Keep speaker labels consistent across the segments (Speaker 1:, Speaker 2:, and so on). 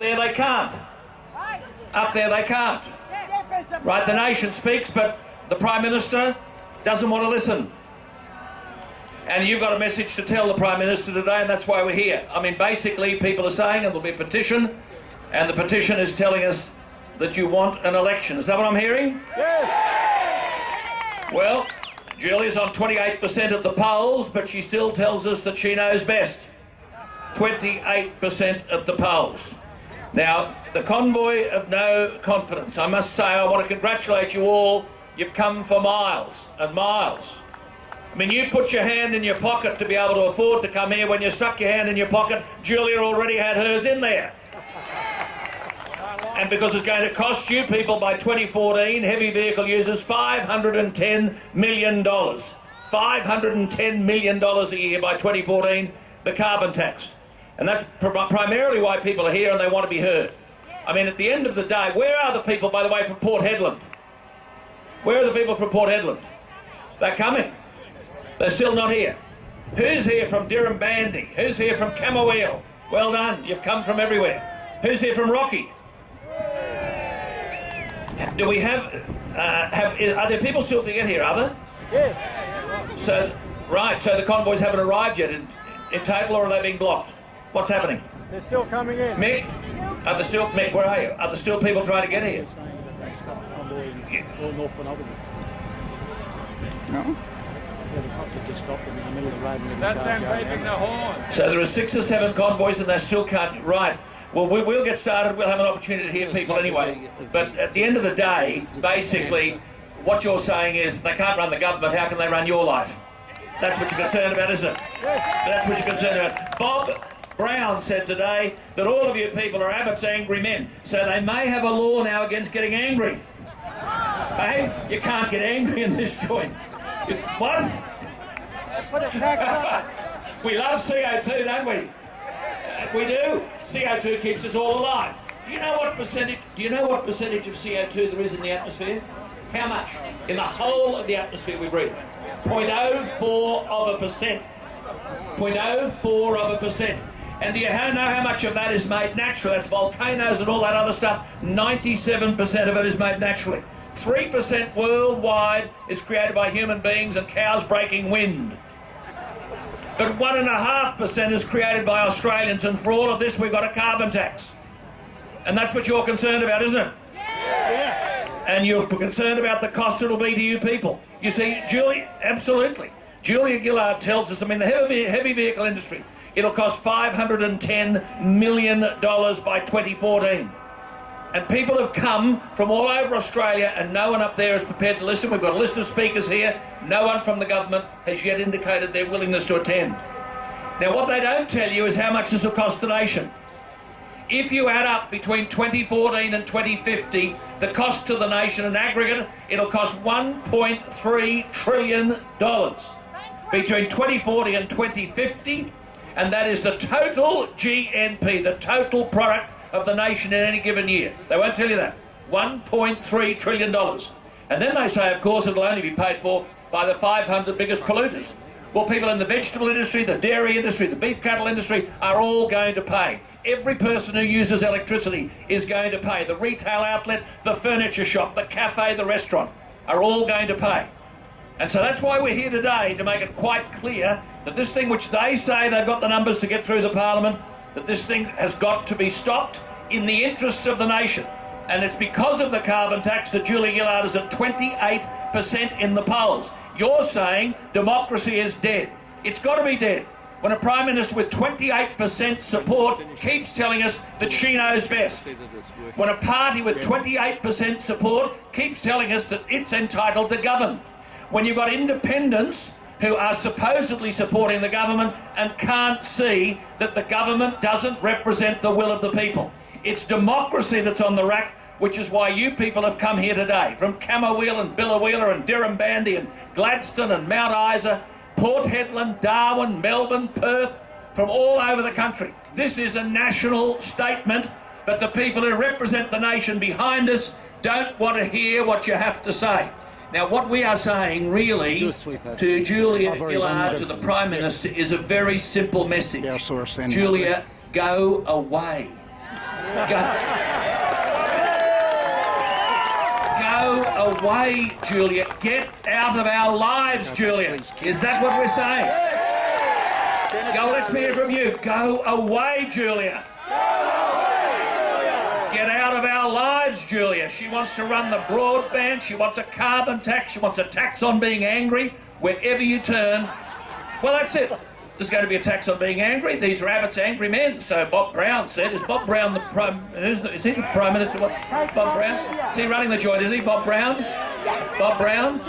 Speaker 1: There they can't. Up there they can't. Right, the nation speaks, but the Prime Minister doesn't want to listen. And you've got a message to tell the Prime Minister today, and that's why we're here. I mean, basically, people are saying, and there'll be a petition, and the petition is telling us that you want an election. Is that what I'm hearing? Yes. Well, Julie's on 28% at the polls, but she still tells us that she knows best. 28% at the polls. Now, the convoy of no confidence. I must say, I want to congratulate you all. You've come for miles and miles. I mean, you put your hand in your pocket to be able to afford to come here. When you stuck your hand in your pocket, Julia already had hers in there. And because it's going to cost you people by 2014, heavy vehicle users, $510 million. $510 million a year by 2014, the carbon tax. And that's primarily why people are here, and they want to be heard. I mean, at the end of the day, where are the people, by the way, from Port Hedland? Where are the people from Port Hedland? They're coming. They're still not here. Who's here from Barnaby? Who's here from Convoy? Well done, you've come from everywhere. Who's here from Rocky? Do we have are there people still to get here, are there?
Speaker 2: Yes.
Speaker 1: So, right, so the convoys haven't arrived yet in total, or are they being blocked? What's happening?
Speaker 2: They're still coming in.
Speaker 1: Mick? Are there still, Mick, where are you? Are there still people trying to get here?
Speaker 2: No? The cops have just stopped them in the middle of the road.
Speaker 3: That's them beeping the horn.
Speaker 1: So there are 6 or 7 convoys and they still can't... Right. Well, we'll get started. We'll have an opportunity to hear people anyway. But at the end of the day, basically, what you're saying is they can't run the government. How can they run your life? That's what you're concerned about, isn't it? That's what you're concerned about. Bob Brown said today that all of you people are Abbott's angry men. So they may have a law now against getting angry. Hey? You can't get angry in this joint. What?
Speaker 2: Put a tax on.
Speaker 1: We love CO2, don't we? We do. CO2 keeps us all alive. Do you know what percentage of CO2 there is in the atmosphere? How much? In the whole of the atmosphere we breathe. 0.04%. 0.04%. And do you know how much of that is made naturally? That's volcanoes and all that other stuff. 97% of it is made naturally. 3% worldwide is created by human beings and cows breaking wind. But 1.5% is created by Australians, and for all of this we've got a carbon tax. And that's what you're concerned about, isn't it?
Speaker 2: Yeah.
Speaker 1: And you're concerned about the cost it'll be to you people. You see, absolutely. Julia Gillard tells us, I mean, the heavy vehicle industry, it'll cost $510 million by 2014. And people have come from all over Australia, and no one up there is prepared to listen. We've got a list of speakers here. No one from the government has yet indicated their willingness to attend. Now, what they don't tell you is how much this will cost the nation. If you add up between 2014 and 2050, the cost to the nation in aggregate, it'll cost $1.3 trillion between 2040 and 2050, and that is the total GNP, the total product of the nation in any given year. They won't tell you that. $1.3 trillion. And then they say, of course, it'll only be paid for by the 500 biggest polluters. Well, people in the vegetable industry, the dairy industry, the beef cattle industry are all going to pay. Every person who uses electricity is going to pay. The retail outlet, the furniture shop, the cafe, the restaurant are all going to pay. And so that's why we're here today, to make it quite clear that this thing which they say they've got the numbers to get through the parliament, that this thing has got to be stopped in the interests of the nation. And it's because of the carbon tax that Julia Gillard is at 28% in the polls. You're saying democracy is dead. It's got to be dead. When a Prime Minister with 28% support keeps telling us that she knows best. When a party with 28% support keeps telling us that it's entitled to govern. When you've got independents who are supposedly supporting the government and can't see that the government doesn't represent the will of the people. It's democracy that's on the rack, which is why you people have come here today. From Cammerwheel and Billawheeler and Dirranbandy and Gladstone and Mount Isa, Port Hedland, Darwin, Melbourne, Perth, from all over the country. This is a national statement, but the people who represent the nation behind us don't want to hear what you have to say. Now, what we are saying, really, to Julia Gillard, to the Prime Minister, is a very simple message. Julia, go away. Go away, Julia. Get out of our lives, Julia. Is that what we're saying? Go, let's hear from you. Go away, Julia. Get out of our lives, Julia. She wants to run the broadband. She wants a carbon tax. She wants a tax on being angry. Wherever you turn, well, that's it. There's going to be a tax on being angry. These rabbits angry men. So Bob Brown said. Is Bob Brown the Prime... Is he the Prime Minister? What? Bob Brown? Is he running the joint, is he? Bob Brown? Bob Brown?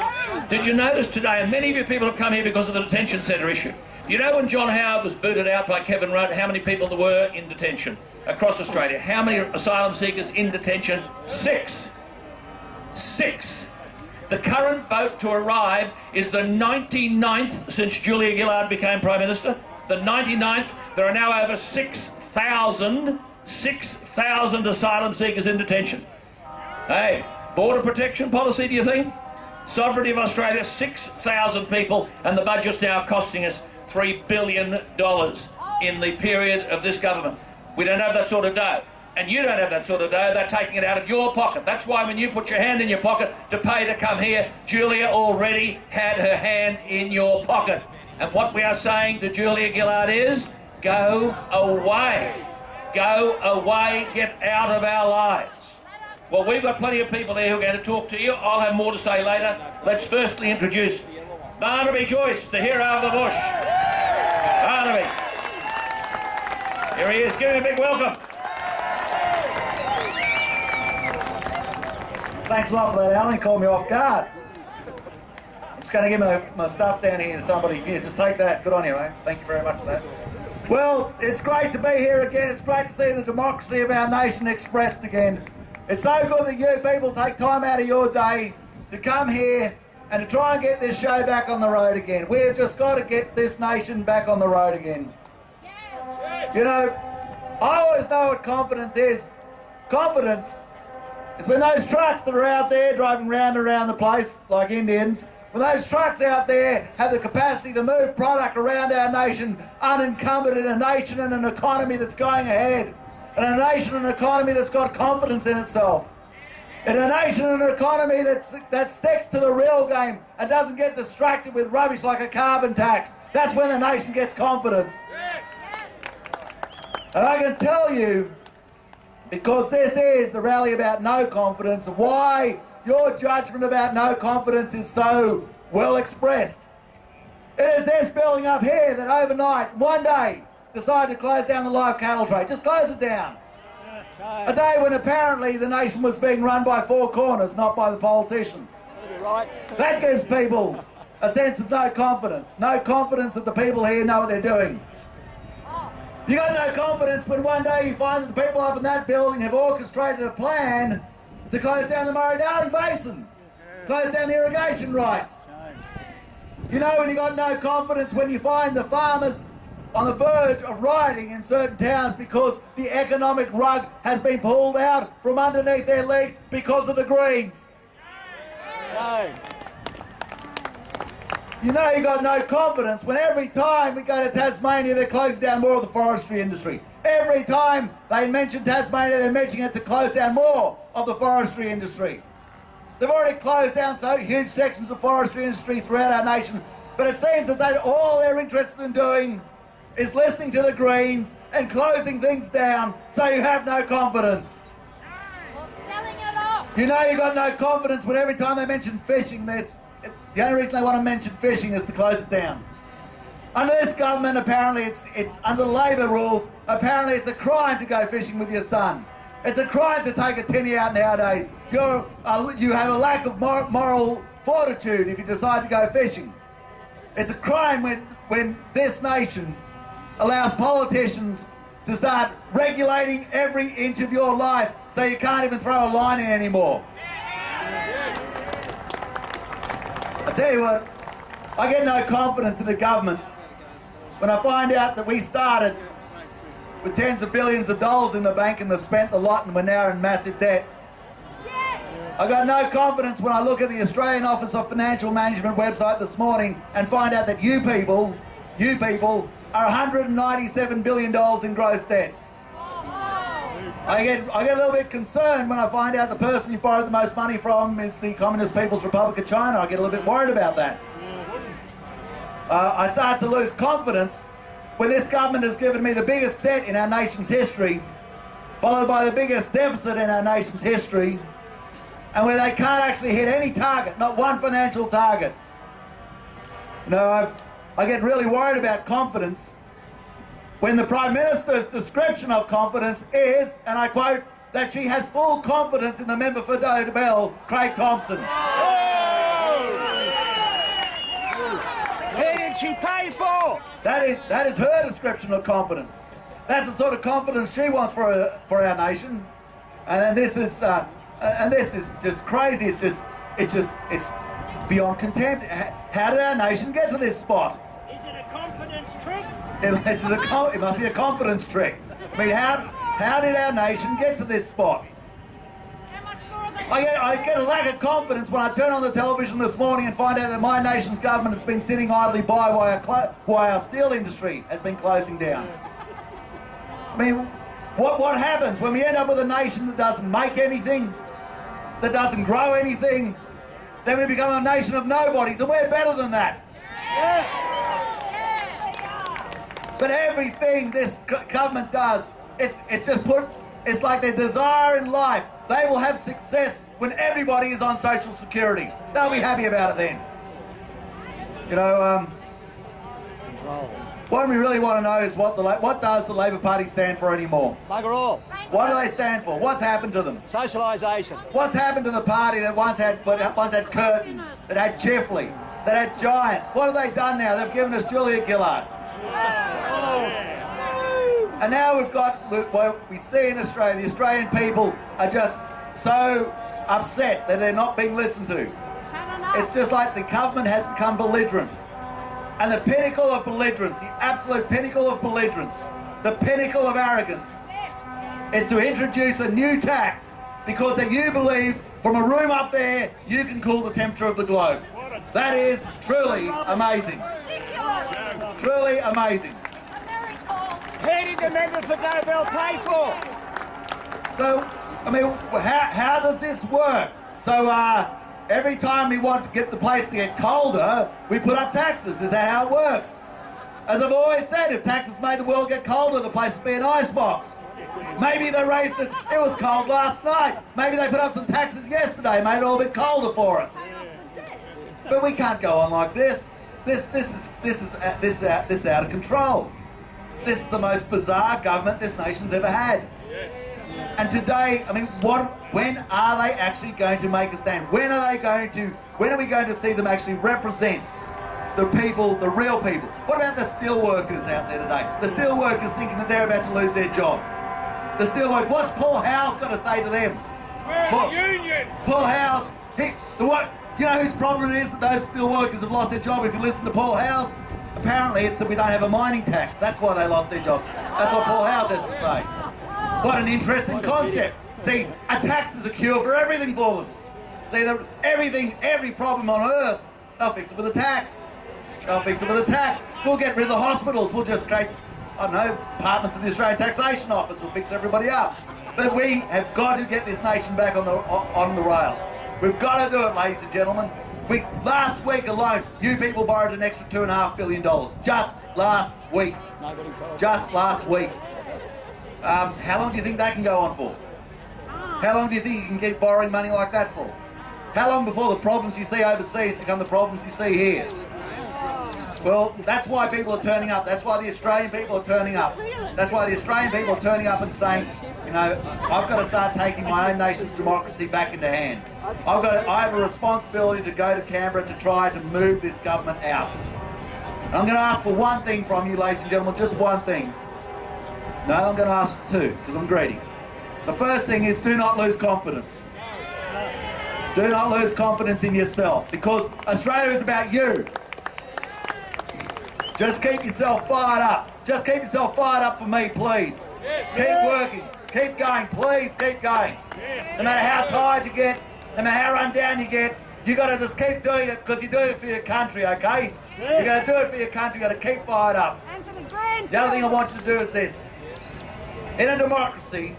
Speaker 1: Did you notice today, and many of you people have come here because of the detention centre issue. Do you know when John Howard was booted out by Kevin Rudd, how many people there were in detention across Australia? How many asylum seekers in detention? 6. 6. The current boat to arrive is the 99th since Julia Gillard became Prime Minister. The 99th. There are now over 6,000 asylum seekers in detention. Hey, border protection policy, do you think? Sovereignty of Australia, 6,000 people, and the budget's now costing us $3 billion in the period of this government. We don't have that sort of dough. And you don't have that sort of dough. They're taking it out of your pocket. That's why when you put your hand in your pocket to pay to come here, Julia already had her hand in your pocket. And what we are saying to Julia Gillard is, go away. Go away. Get out of our lives. Well, we've got plenty of people here who are going to talk to you. I'll have more to say later. Let's firstly introduce Barnaby Joyce, the hero of the bush. Barnaby. Here he is. Give him a big welcome.
Speaker 4: Thanks a lot for that, Alan. You caught me off guard. I'm just going to give my stuff down here to somebody. Here, just take that. Good on you, mate. Thank you very much for that. Well, it's great to be here again. It's great to see the democracy of our nation expressed again. It's so good that you people take time out of your day to come here and to try and get this show back on the road again. We've just got to get this nation back on the road again. You know, I always know what confidence is. Confidence is when those trucks that are out there driving round and around the place like Indians, when those trucks out there have the capacity to move product around our nation unencumbered in a nation and an economy that's going ahead, and a nation and an economy that's got confidence in itself, and a nation and an economy that sticks to the real game and doesn't get distracted with rubbish like a carbon tax. That's when the nation gets confidence. And I can tell you, because this is the rally about no confidence, why your judgment about no confidence is so well expressed. It is this building up here that overnight, one day, decided to close down the live cattle trade. Just close it down. A day when apparently the nation was being run by four corners, not by the politicians. That gives people a sense of no confidence. No confidence that the people here know what they're doing. You got no confidence when one day you find that the people up in that building have orchestrated a plan to close down the Murray-Darling Basin, close down the irrigation rights. You know when you got no confidence when you find the farmers on the verge of rioting in certain towns because the economic rug has been pulled out from underneath their legs because of the Greens. You know you got no confidence when every time we go to Tasmania they're closing down more of the forestry industry. Every time they mention Tasmania they're mentioning it to close down more of the forestry industry. They've already closed down so huge sections of forestry industry throughout our nation, but it seems that all they're interested in doing is listening to the Greens and closing things down so you have no confidence.
Speaker 5: Or selling it off.
Speaker 4: You know you got no confidence when every time they mention fishing, the only reason they want to mention fishing is to close it down. Under this government, apparently it's under the Labor rules, apparently it's a crime to go fishing with your son. It's a crime to take a tinny out nowadays. You have a lack of moral fortitude if you decide to go fishing. It's a crime when this nation allows politicians to start regulating every inch of your life so you can't even throw a line in anymore. I tell you what, I get no confidence in the government when I find out that we started with tens of billions of dollars in the bank and they spent the lot and we're now in massive debt. I got no confidence when I look at the Australian Office of Financial Management website this morning and find out that you people are $197 billion in gross debt. I get a little bit concerned when I find out the person you borrowed the most money from is the Communist People's Republic of China. I get a little bit worried about that. I start to lose confidence when this government has given me the biggest debt in our nation's history, followed by the biggest deficit in our nation's history, and where they can't actually hit any target, not one financial target. You know, I get really worried about confidence when the Prime Minister's description of confidence is, and I quote, that she has full confidence in the member for Dobell, Craig Thompson.
Speaker 3: Who did she pay for?
Speaker 4: That is her description of confidence. That's the sort of confidence she wants for our nation. And then this is just crazy. It's beyond contempt. How did our nation get to this spot?
Speaker 3: Is it a confidence trick?
Speaker 4: It must be a confidence trick. I mean, how did our nation get to this spot? I get a lack of confidence when I turn on the television this morning and find out that my nation's government has been sitting idly by while our steel industry has been closing down. I mean, what happens when we end up with a nation that doesn't make anything, that doesn't grow anything? Then we become a nation of nobodies, and we're better than that. But everything this government does, it's like their desire in life. They will have success when everybody is on social security. They'll be happy about it then. You know, what we really want to know is what does the Labor Party stand for anymore?
Speaker 2: Bugger all.
Speaker 4: What do they stand for? What's happened to them?
Speaker 2: Socialisation.
Speaker 4: What's happened to the party that once had Curtin, that had Chifley, that had Giants? What have they done now? They've given us Julia Gillard. And now we've got what we see in Australia. The Australian people are just so upset that they're not being listened to. It's just like the government has become belligerent. And the pinnacle of belligerence, the absolute pinnacle of belligerence, the pinnacle of arrogance, is to introduce a new tax because that you believe from a room up there you can cool the temperature of the globe. That is truly amazing. Truly amazing.
Speaker 3: Who did the member for Dobell pay for?
Speaker 4: So, I mean, how does this work? So, every time we want to get the place to get colder, we put up taxes. Is that how it works? As I've always said, if taxes made the world get colder, the place would be an icebox. Maybe they raised it. It was cold last night. Maybe they put up some taxes yesterday, made it all a bit colder for us. But we can't go on like this. This is out of control. This is the most bizarre government this nation's ever had. And today, I mean, when are they actually going to make a stand? When are we going to see them actually represent the people, the real people? What about the steel workers out there today? The steel workers thinking that they're about to lose their job. The steel workers, what's Paul Howe's got to say to them?
Speaker 3: We're the union!
Speaker 4: Paul Howe's, you know whose problem it is that those steel workers have lost their job if you listen to Paul Howe's? Apparently it's that we don't have a mining tax. That's why they lost their job. That's what Paul Howe has to say. What an interesting concept. See, a tax is a cure for everything for them. See, every problem on earth, they'll fix it with a tax. They'll fix it with a tax. We'll get rid of the hospitals. We'll just create, I don't know, departments of the Australian Taxation Office. We'll fix everybody up. But we have got to get this nation back on the rails. We've got to do it, ladies and gentlemen. Last week alone, you people borrowed an extra $2.5 billion. Just last week. Just last week. How long do you think that can go on for? How long do you think you can keep borrowing money like that for? How long before the problems you see overseas become the problems you see here? Well, that's why people are turning up. That's why the Australian people are turning up. That's why the Australian people are turning up and saying, you know, I've got to start taking my own nation's democracy back into hand. I have a responsibility to go to Canberra to try to move this government out. And I'm going to ask for one thing from you, ladies and gentlemen, just one thing. No, I'm going to ask two, because I'm greedy. The first thing is do not lose confidence. Do not lose confidence in yourself, because Australia is about you. Just keep yourself fired up. Just keep yourself fired up for me, please. Keep working. Keep going, please, keep going. No matter how tired you get, no matter how run down you get, you got to just keep doing it because you're doing it for your country, okay? You got to do it for your country. You got to keep fired up.
Speaker 5: And for the grand.
Speaker 4: The other thing I want you to do is this. In a democracy,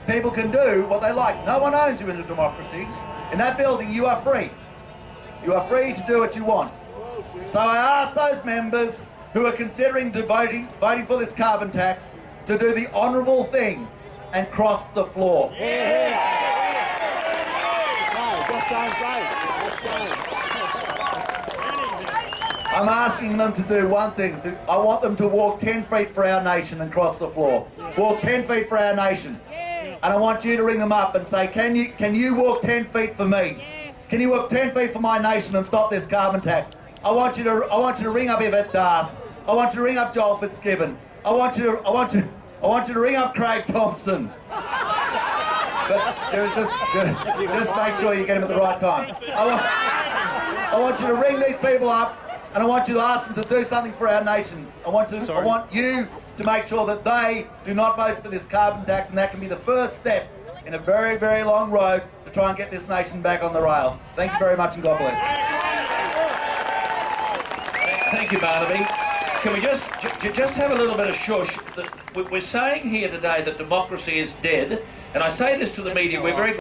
Speaker 4: people can do what they like. No one owns you in a democracy. In that building, you are free. You are free to do what you want. So I ask those members who are considering voting for this carbon tax to do the honourable thing and cross the floor. I'm asking them to do one thing. I want them to walk 10 feet for our nation and cross the floor. Walk 10 feet for our nation. And I want you to ring them up and say, can you walk 10 feet for me? Can you walk 10 feet for my nation and stop this carbon tax? I want you to ring up Yvette Darth. I want you to ring up Joel Fitzgibbon. I want you to ring up Craig Thompson. But just make sure you get them at the right time. I want you to ring these people up, and I want you to ask them to do something for our nation. I want you to make sure that they do not vote for this carbon tax, and that can be the first step in a very, very long road to try and get this nation back on the rails. Thank you very much, and God bless.
Speaker 1: Thank you, Barnaby. Can we just have a little bit of shush? We're saying here today that democracy is dead, and I say this to the media, we're very